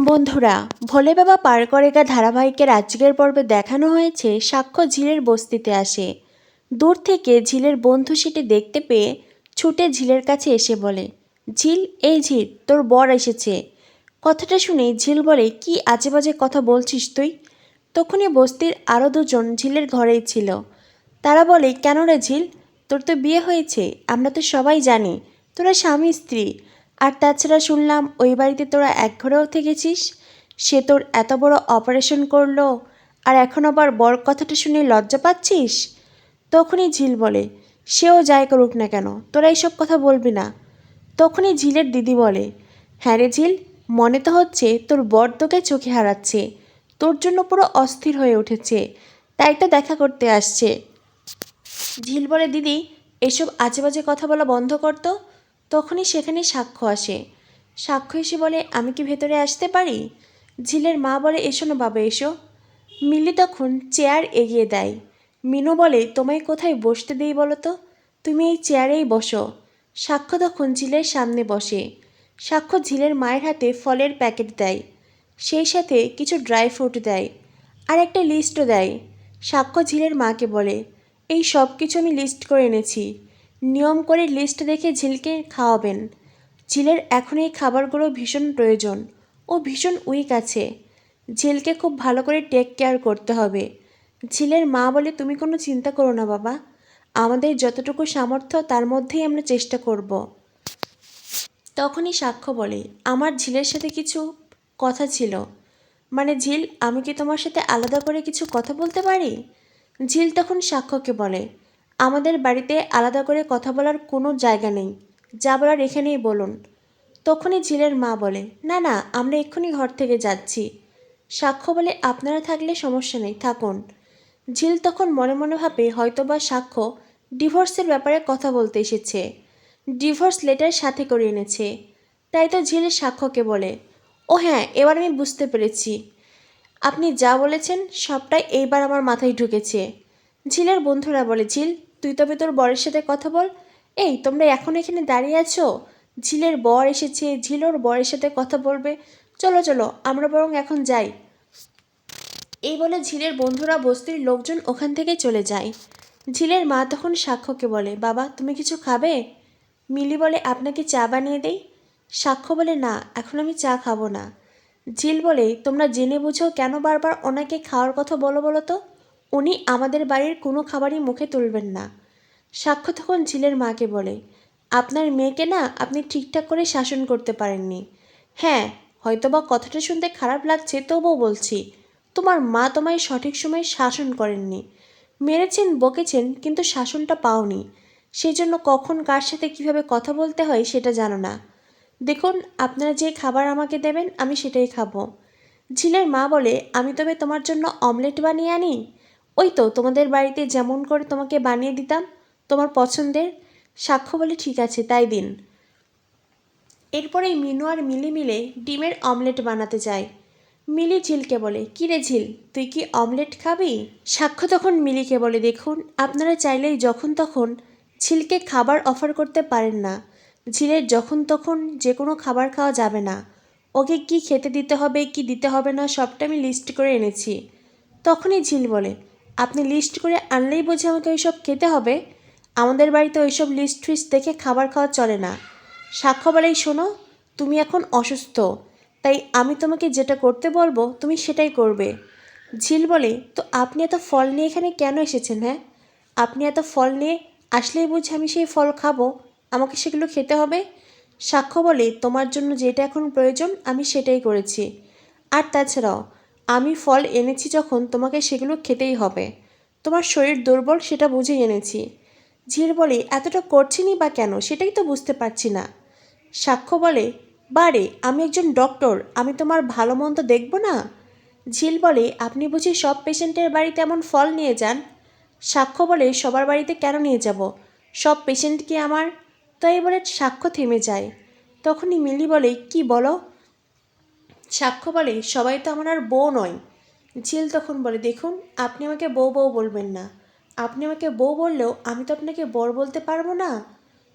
বন্ধুরা, ভোলে বাবা পার করেগা ধারাবাহিকের আজকের পর্বে দেখানো হয়েছে সাক্ষ্য ঝিলের বস্তিতে আসে। দূর থেকে ঝিলের বন্ধু সেটি দেখতে পেয়ে ছুটে ঝিলের কাছে এসে বলে, ঝিল, এই ঝিল, তোর বর এসেছে। কথাটা শুনে ঝিল বলে, কি আজে বাজে কথা বলছিস তুই? তখনই বস্তির আরও দুজন ঝিলের ঘরেই ছিল। তারা বলে, কেন রে ঝিল, তোর তো বিয়ে হয়েছে, আমরা তো সবাই জানি তোরা স্বামী স্ত্রী। আর তাছাড়া শুনলাম ওই বাড়িতে তোরা এক ঘরেও থেকেছিস। সে তোর এত বড় অপারেশন করলো, আর এখন আবার বর কথাটা শুনে লজ্জা পাচ্ছিস? তখনই ঝিল বলে, সেও যাই করুক না কেন, তোরা এইসব কথা বলবি না। তখনই ঝিলের দিদি বলে, হ্যাঁ রে ঝিল, মনে তো হচ্ছে তোর বর তোকে চোখে হারাচ্ছে, তোর জন্য পুরো অস্থির হয়ে উঠেছে, তাই তো দেখা করতে আসছে। ঝিল বলে, দিদি, এসব আজে বাজে কথা বলা বন্ধ করতো। তখনই সেখানে সাক্ষ্য আসে। সাক্ষ্য এসে বলে, আমি কি ভেতরে আসতে পারি? ঝিলের মা বলে, এসো না বাবা, এসো। মিলি তখন চেয়ার এগিয়ে দেয়। মিনু বলে, তোমায় কোথায় বসতে দিই বলো তো, তুমি এই চেয়ারেই বসো। সাক্ষ্য তখন ঝিলের সামনে বসে। সাক্ষ্য ঝিলের মায়ের হাতে ফলের প্যাকেট দেয়, সেই সাথে কিছু ড্রাই ফ্রুট দেয়, আর একটা লিস্টও দেয়। সাক্ষ্য ঝিলের মাকে বলে, এই সব কিছু আমি লিস্ট করে এনেছি, নিয়ম করে লিস্ট দেখে ঝিলকে খাওয়াবেন। ঝিলের এখন এই খাবারগুলো ভীষণ প্রয়োজন, ও ভীষণ উইক আছে, ঝিলকে খুব ভালো করে টেক কেয়ার করতে হবে। ঝিলের মা বলে, তুমি কোনো চিন্তা করো না বাবা, আমাদের যতটুকু সামর্থ্য তার মধ্যেই আমরা চেষ্টা করব। তখনই সাক্ষ্য বলে, আমার ঝিলের সাথে কিছু কথা ছিল। মানে ঝিল, আমি কি তোমার সাথে আলাদা করে কিছু কথা বলতে পারি? ঝিল তখন সাক্ষ্যকে বলে, আমাদের বাড়িতে আলাদা করে কথা বলার কোনো জায়গা নেই, যা বলার এখানেই বলুন। তখনই ঝিলের মা বলে, না না, আমরা এক্ষুনি ঘর থেকে যাচ্ছি। সাক্ষ্য বলে, আপনারা থাকলে সমস্যা নেই, থাকুন। ঝিল তখন মনে মনে ভাবে হয়তোবা সাক্ষ্য ডিভোর্সের ব্যাপারে কথা বলতে এসেছে, ডিভোর্স লেটার সাথে করে এনেছে। তাই তো ঝিল সাক্ষ্যকে বলে, ও হ্যাঁ, এবার আমি বুঝতে পেরেছি, আপনি যা বলেছেন সবটাই এইবার আমার মাথায় ঢুকেছে। ঝিলের বন্ধুরা বলে, ঝিল, তুই তবে তোর বরের সাথে কথা বল। এই তোমরা এখন এখানে দাঁড়িয়ে আছো, ঝিলের বর এসেছে, ঝিল ওর বরের সাথে কথা বলবে, চলো চলো আমরা বরং এখন যাই। এই বলে ঝিলের বন্ধুরা বস্তির লোকজন ওখান থেকে চলে যায়। ঝিলের মা তখন সাক্ষ্যকে বলে, বাবা তুমি কিছু খাবে? মিলি বলে, আপনাকে চা বানিয়ে দেই। সাক্ষ্য বলে, না, এখন আমি চা খাবো না। ঝিল বলে, তোমরা জেনে বুঝেও কেন বারবার ওনাকে খাওয়ার কথা বলো বলো তো? উনি আমাদের বাড়ির কোনো খাবারই মুখে তুলবেন না। সাক্ষ্য তখন ঝিলের মাকে বলে, আপনার মেয়েকে না আপনি ঠিকঠাক করে শাসন করতে পারেননি। হ্যাঁ, হয়তোবা কথাটা শুনতে খারাপ লাগছে, তবুও বলছি, তোমার মা তোমায় সঠিক সময়ে শাসন করেননি। মেরেছেন, বকেছেন, কিন্তু শাসনটা পাওনি। সেই জন্য কখন কার সাথে কীভাবে কথা বলতে হয় সেটা জানো না। দেখুন, আপনারা যে খাবার আমাকে দেবেন আমি সেটাই খাবো। ঝিলের মা বলে, আমি তবে তোমার জন্য অমলেট বানিয়ে আনি? ওই তো তোমাদের বাড়িতে যেমন করে তোমাকে বানিয়ে দিতাম, তোমার পছন্দের। সাক্ষ্য বলে, ঠিক আছে, তাই দিন। এরপরেই মিনু আর মিলি মিলে ডিমের অমলেট বানাতে যায়। মিলি ঝিলকে বলে, কী রে ঝিল, তুই কি অমলেট খাবি? সাক্ষ্য তখন মিলিকে বলে, দেখুন, আপনারা চাইলেই যখন তখন ঝিলকে খাবার অফার করতে পারেন না। ঝিলের যখন তখন যে কোনো খাবার খাওয়া যাবে না। ওকে কি খেতে দিতে হবে কি দিতে হবে না সবটা আমি লিস্ট করে এনেছি। তখনই ঝিল বলে, আপনি লিস্ট করে আনলেই বুঝে আমাকে ওইসব খেতে হবে? আমাদের বাড়িতে ওইসব লিস্ট ফিস্ট দেখে খাবার খাওয়া চলে না। সাক্ষ্য বলেই, শোনো, তুমি এখন অসুস্থ, তাই আমি তোমাকে যেটা করতে বলবো তুমি সেটাই করবে। ঝিল বলে, তো আপনি এত ফল নিয়ে এখানে কেন এসেছেন? হ্যাঁ, আপনি এত ফল নিয়ে আসলেই বুঝি আমি সেই ফল খাবো, আমাকে সেগুলো খেতে হবে? সাক্ষ্য বলে, তোমার জন্য যেটা এখন প্রয়োজন আমি সেটাই করেছি। আর তাছাড়াও আমি ফল এনেছি যখন তোমাকে সেগুলো খেতেই হবে। তোমার শরীর দুর্বল সেটা বুঝেই এনেছি। ঝিল বলে, এতটা করছিনি বা কেন সেটাই তো বুঝতে পারছি না। সাক্ষ্য বলে, বারে, আমি একজন ডক্টর, আমি তোমার ভালো মন্দ দেখব না? ঝিল বলে, আপনি বুঝি সব পেশেন্টের বাড়িতে এমন ফল নিয়ে যান? সাক্ষ্য বলে, সবার বাড়িতে কেন নিয়ে যাব, সব পেশেন্ট কি আমার? তাই বলে সাক্ষ্য থেমে যায়। তখনই মিলি বলে, কি বলো? সাক্ষ্য বলে, সবাই তো আমার আর বউ নয়। ঝিল তখন বলে, দেখুন, আপনি আমাকে বউ বউ বলবেন না, আপনি আমাকে বউ বললেও আমি তো আপনাকে বর বলতে পারবো না।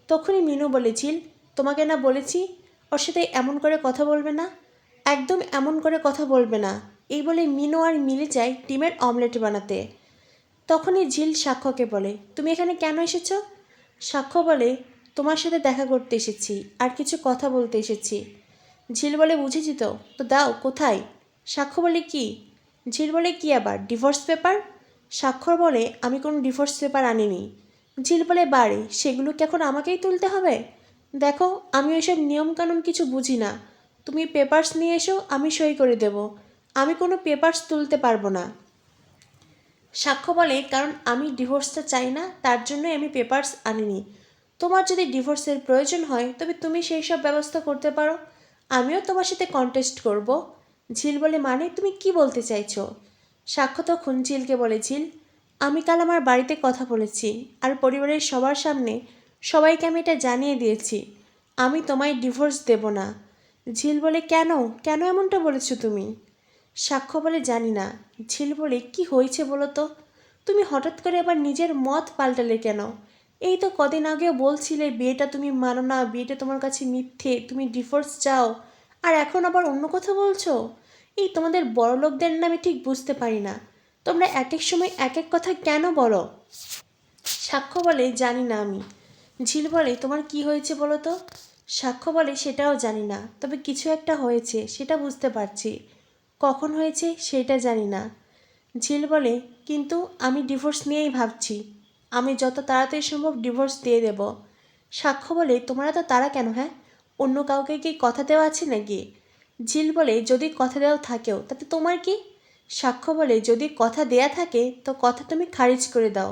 তখনই মিনু বলে, ঝিল, তোমাকে না বলেছি ওর সাথে এমন করে কথা বলবে না? একদম এমন করে কথা বলবে না। এই বলে মিনু আর মিলি যায় ডিমের অমলেট বানাতে। তখনই ঝিল সাক্ষ্যকে বলে, তুমি এখানে কেন এসেছো? সাক্ষ্য বলে, তোমার সাথে দেখা করতে এসেছি, আর কিছু কথা বলতে এসেছি। ঝিল বলে, বুঝেছি তো, তো দাও কোথায়? সাক্ষ্য বলে, কি? ঝিল বলে, কি আবার ডিভোর্স পেপার? স্বাক্ষর বলে, আমি কোনো ডিভোর্স পেপার আনিনি। ঝিল বলে, বারে সেগুলো কি এখন আমাকেই তুলতে হবে? দেখো, আমি ওইসব নিয়মকানুন কিছু বুঝি না। তুমি পেপারস নিয়ে এসো, আমি সই করে দেব। আমি কোনো পেপারস তুলতে পারবো না। সাক্ষ্য বলে, কারণ আমি ডিভোর্সটা চাই না, তার জন্যই আমি পেপারস আনিনি। তোমার যদি ডিভোর্সের প্রয়োজন হয় তবে তুমি সেই সব ব্যবস্থা করতে পারো, আমিও তোমার সাথে কন্টেস্ট করব। ঝিল বলে, মানে তুমি কি বলতে চাইছো? সাক্ষ্য তখন ঝিলকে বলে, ঝিল, আমি কাল আমার বাড়িতে কথা বলেছি, আর পরিবারের সবার সামনে সবাইকে আমি এটা জানিয়ে দিয়েছি, আমি তোমায় ডিভোর্স দেব না। ঝিল বলে, কেন কেন এমনটা বলেছো তুমি? সাক্ষ্য বলে, জানি না। ঝিল বলে, কি হয়েছে বলো তো? তুমি হঠাৎ করে আবার নিজের মত পাল্টালে কেন? এই তো কদিন আগেও বলছিলে বিয়েটা তুমি মানো না, বিয়েটা তোমার কাছে মিথ্যে, তুমি ডিভোর্স চাও, আর এখন আবার অন্য কথা বলছো। এই তোমাদের বড়লোকদের নামে ঠিক বুঝতে পারি না, তোমরা এক এক সময় এক এক কথা কেন বলো? সাক্ষ্য বলে, জানি না আমি। ঝিল বলে, তোমার কি হয়েছে বলো তো? সাক্ষ্য বলে, সেটাও জানি না, তবে কিছু একটা হয়েছে সেটা বুঝতে পারছি, কখন হয়েছে সেটা জানি না। ঝিল বলে, কিন্তু আমি ডিভোর্স নিয়েই ভাবছি, আমি যত তাড়াতাড়ি সম্ভব ডিভোর্স দিয়ে দেব। সাক্ষ্য বলে, তোমার তো তারা কেন? হ্যাঁ, অন্য কাউকে কি কথা দেওয়া আছে নাকি? ঝিল বলে, যদি কথা দেওয়া থাকেও তাতে তোমার কি? সাক্ষ্য বলে, যদি কথা দেয়া থাকে তো কথা তুমি খারিজ করে দাও,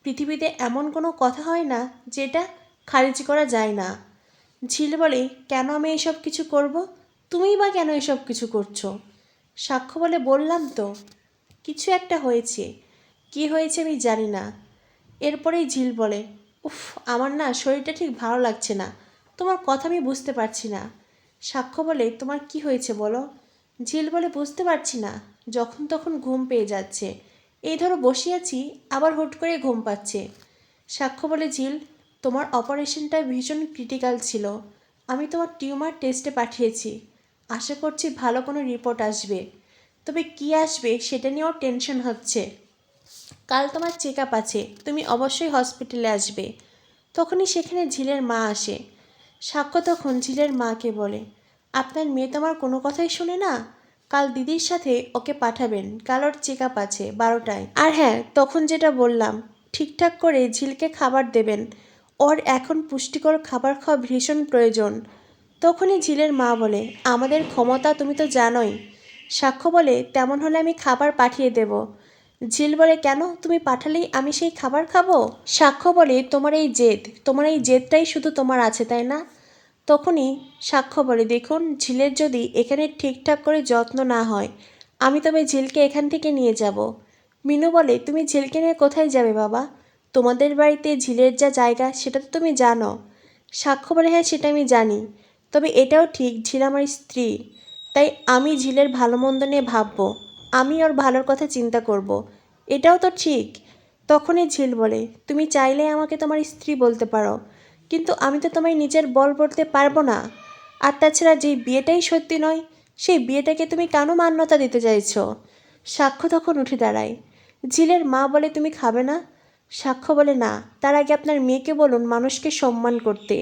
পৃথিবীতে এমন কোনো কথা হয় না যেটা খারিজ করা যায় না। ঝিল বলে, কেন আমি এসব কিছু করব? তুমিই বা কেন এসব কিছু করছো? সাক্ষ্য বলে, বললাম তো, কিছু একটা হয়েছে, কি হয়েছে আমি জানি না। এরপরেই ঝিল বলে, উফ, আমার না শরীরটা ঠিক ভালো লাগছে না, তোমার কথা আমি বুঝতে পারছি না। সাক্ষ্য বলে, তোমার কি হয়েছে বলো? ঝিল বলে, বুঝতে পারছি না, যখন তখন ঘুম পেয়ে যাচ্ছে, এই ধরো বসে আছি, আবার হুট করে ঘুম পাচ্ছে। সাক্ষ্য বলে, ঝিল, তোমার অপারেশনটা ভীষণ ক্রিটিক্যাল ছিল, আমি তোমার টিউমার টেস্টে পাঠিয়েছি, আশা করছি ভালো কোনো রিপোর্ট আসবে, তবে কি আসবে সেটা নিয়েও টেনশন হচ্ছে। কাল তোমার চেক আপ আছে, তুমি অবশ্যই হসপিটালে আসবে। তখনই সেখানে ঝিলের মা আসে। সাক্ষ্য তখন ঝিলের মাকে বলে, আপনার মেয়ে তো আমার কোনো কথাই শোনে না, কাল দিদির সাথে ওকে পাঠাবেন, কাল ওর চেক আপ আছে 12টায়। আর হ্যাঁ, তখন যেটা বললাম, ঠিকঠাক করে ঝিলকে খাবার দেবেন, ওর এখন পুষ্টিকর খাবার খাওয়া ভীষণ প্রয়োজন। তখনই ঝিলের মা বলে, আমাদের ক্ষমতা তুমি তো জানোই। সাক্ষ্য বলে, তেমন হলে আমি খাবার পাঠিয়ে দেব। ঝিল বলে, কেন, তুমি পাঠালেই আমি সেই খাবার খাবো? সাক্ষ্য বলে, তোমার এই জেদটাই শুধু তোমার আছে, তাই না? তখনই সাক্ষ্য বলে, দেখুন, ঝিলের যদি এখানে ঠিকঠাক করে যত্ন না হয়, আমি তবে ঝিলকে এখান থেকে নিয়ে যাব। মিনু বলে, তুমি ঝিলকে নিয়ে কোথায় যাবে বাবা? তোমাদের বাড়িতে ঝিলের যা জায়গা সেটা তো তুমি জানো। সাক্ষ্য বলে, হ্যাঁ সেটা আমি জানি, তবে এটাও ঠিক ঝিল আমার স্ত্রী, তাই আমি ঝিলের ভালো মন্দ নিয়ে ভাববো, আমি ওর ভালোর কথা চিন্তা করব। এটাও তো ঠিক। তখনই ঝিল বলে, তুমি চাইলে আমাকে তোমার স্ত্রী বলতে পারো, কিন্তু আমি তো তোমায় নিজের বল পড়তে পারবো না। আর তাছাড়া যেই বিয়েটাই সত্যি নয়, সেই বিয়েটাকে তুমি কেন মান্যতা দিতে চাইছো? সাক্ষ্য তখন উঠে দাঁড়ায়। ঝিলের মা বলে, তুমি খাবে না? সাক্ষ্য বলে, না, তার আগে আপনার মেয়েকে বলুন মানুষকে সম্মান করতে।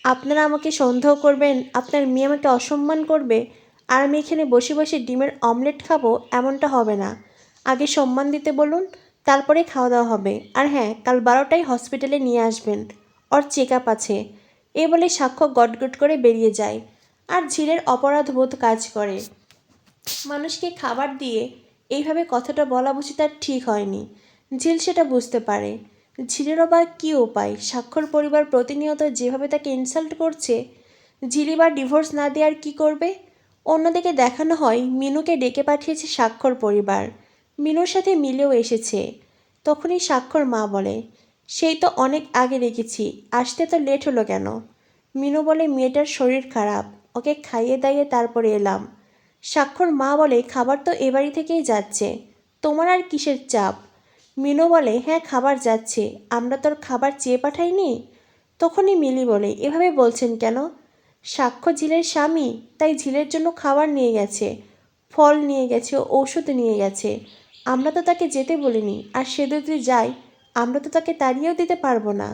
আপনারা আমাকে সন্দেহ করবেন, আপনার মেয়ে আমাকে অসম্মান করবে, আর আমি এখানে বসে বসে ডিমের অমলেট খাবো, এমনটা হবে না। আগে সম্মান দিতে বলুন, তারপরে খাওয়া দাওয়া হবে। আর হ্যাঁ, কাল 12টায় হসপিটালে নিয়ে আসবেন, ওর চেক আপ আছে। এ বলে সাক্ষ্য গটগট করে বেরিয়ে যায়। আর ঝিলের অপরাধবোধ কাজ করে। মানুষকে খাবার দিয়ে এইভাবে কথাটা বলা বুঝি তার ঠিক হয়নি। ঝিল সেটা বুঝতে পারে। ঝিলেরও বা কী উপায়, স্বাক্ষর পরিবার প্রতিনিয়ত যেভাবে তাকে ইনসাল্ট করছে, ঝিলি বা ডিভোর্স না দিয়ে আর কী করবে? অন্যদিকে দেখানো হয় মিনুকে ডেকে পাঠিয়েছে স্বাক্ষর পরিবার, মিনুর সাথে মিলেও এসেছে। তখনই স্বাক্ষর মা বলে, সেই তো অনেক আগে রেখেছি, আসতে তো লেট হলো কেন? মিনু বলে, মেয়েটার শরীর খারাপ, ওকে খাইয়ে দাইয়ে তারপরে এলাম। স্বাক্ষর মা বলে, খাবার তো এ বাড়ি থেকেই যাচ্ছে, তোমার আর কিসের চাপ? মিনু বলে, হ্যাঁ খাবার যাচ্ছে, আমরা তোর খাবার চেয়ে পাঠাইনি। তখনই মিলি বলে, এভাবে বলছেন কেন? সাক্ষ্য ঝিলের স্বামী, তাই ঝিলের জন্য খাবার নিয়ে গেছে, ফল নিয়ে গেছে, ঔষধ নিয়ে গেছে। আমরা তো তাকে যেতে বলিনি, আর সে যদি যায় আমরা তো তাকে তাড়িয়েও দিতে পারবো না।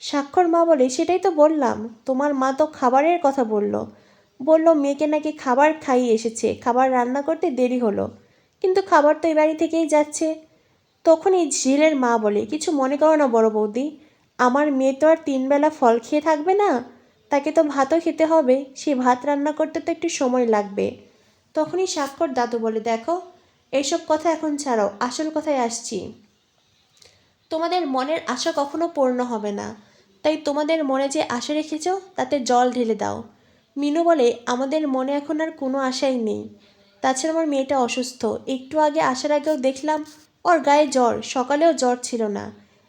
সাক্ষর মা বলে, সেটাই তো বললাম, তোমার মা তো খাবারের কথা বলল মেয়েকে নাকি খাবার খাইয়ে এসেছে, খাবার রান্না করতে দেরি হলো, কিন্তু খাবার তো এই বাড়ি থেকেই যাচ্ছে। তখনই ঝিলের মা বলে, কিছু মনে করো না বড় বৌদি, আমার মেয়ে তো আর 3 বেলা ফল খেয়ে থাকবে না, তাকে তো ভাতও খেতে হবে, সেই ভাত রান্না করতে তো একটু সময় লাগবে। তখনই সাক্ষর দাদু বলে, দেখো এইসব কথা এখন ছাড়ো, আসল কথায় আসছি। তোমাদের মনের আশা কখনো পূর্ণ হবে না, তাই তোমাদের মনে যে আশা রেখেছো তাতে জল ঢেলে দাও। মিনু বলে, আমাদের মনে এখন আর কোনো আশাই নেই, তাছাড়া আমার মেয়েটা অসুস্থ, একটু আগে আসার আগেও দেখলাম ওর গায়ে জ্বর, সকালেও জ্বর ছিল না।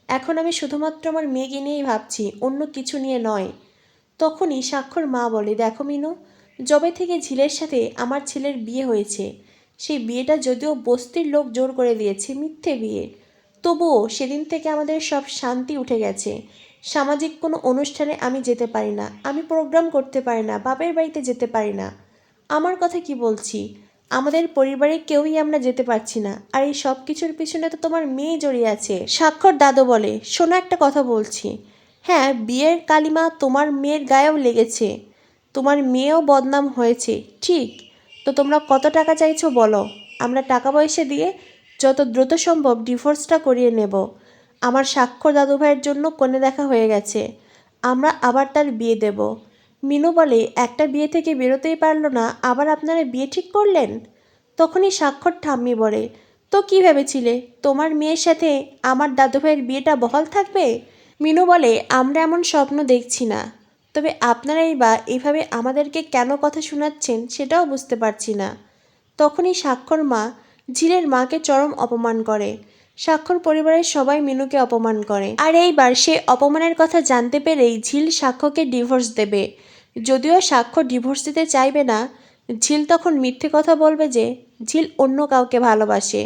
এখন আমি শুধুমাত্র আমার মেয়েকে নিয়েই ভাবছি, অন্য কিছু নিয়ে নয়। তখনই সাক্ষর মা বলে, দেখো মিনু, যবে থেকে ঝিলের সাথে আমার ছেলের বিয়ে হয়েছে, সেই বিয়েটা যদিও বস্তির লোক জোর করে দিয়েছে, মিথ্যে বিয়ে, তবুও সেদিন থেকে আমাদের সব শান্তি উঠে গেছে। সামাজিক কোনো অনুষ্ঠানে আমি যেতে পারি না, আমি প্রোগ্রাম করতে পারি না, বাপের বাড়িতে যেতে পারি না। আমার কথা কি বলছি, আমাদের পরিবারে কেউই আমরা যেতে পারছি না, আর এই সব কিছুর পিছনে তো তোমার মেয়ে জড়িয়ে আছে। সাক্ষর দাদু বলে, শোনো একটা কথা বলছি, হ্যাঁ বিয়ের কালিমা তোমার মেয়ের গায়েও লেগেছে, তোমার মেয়েও বদনাম হয়েছে, ঠিক, তো তোমরা কত টাকা চাইছো বলো, আমরা টাকা পয়সা দিয়ে যত দ্রুত সম্ভব ডিভোর্সটা করিয়ে নেব। আমার সাক্ষর দাদু ভাইয়ের জন্য কনে দেখা হয়ে গেছে, আমরা আবার তার বিয়ে দেব। মিনু বলে, একটা বিয়ে থেকে বেরোতেই পারলো না, আবার আপনারা বিয়ে ঠিক করলেন? তখনই সাক্ষর ঠাম্মি বলে, তো কী ভেবেছিলে তোমার মেয়ের সাথে আমার দাদু ভাইয়ের বিয়েটা বহাল থাকবে? মিনু বলে, আমরা এমন স্বপ্ন দেখছি না, তবে আপনারাই বা এইভাবে আমাদেরকে কেন কথা শোনাচ্ছেন সেটাও বুঝতে পারছি না। তখনই সাক্ষর মা ঝিলের মাকে চরম অপমান করে। সাক্ষর পরিবারের সবাই মিনুকে অপমান করে, আর এইবার সে অপমানের কথা জানতে পেরেই ঝিল সাক্ষ্যকে ডিভোর্স দেবে। যদিও সাক্ষ্য ডিভোর্স দিতে চাইবে না, ঝিল তখন মিথ্যে কথা বলবে যে ঝিল অন্য কাউকে ভালোবাসে।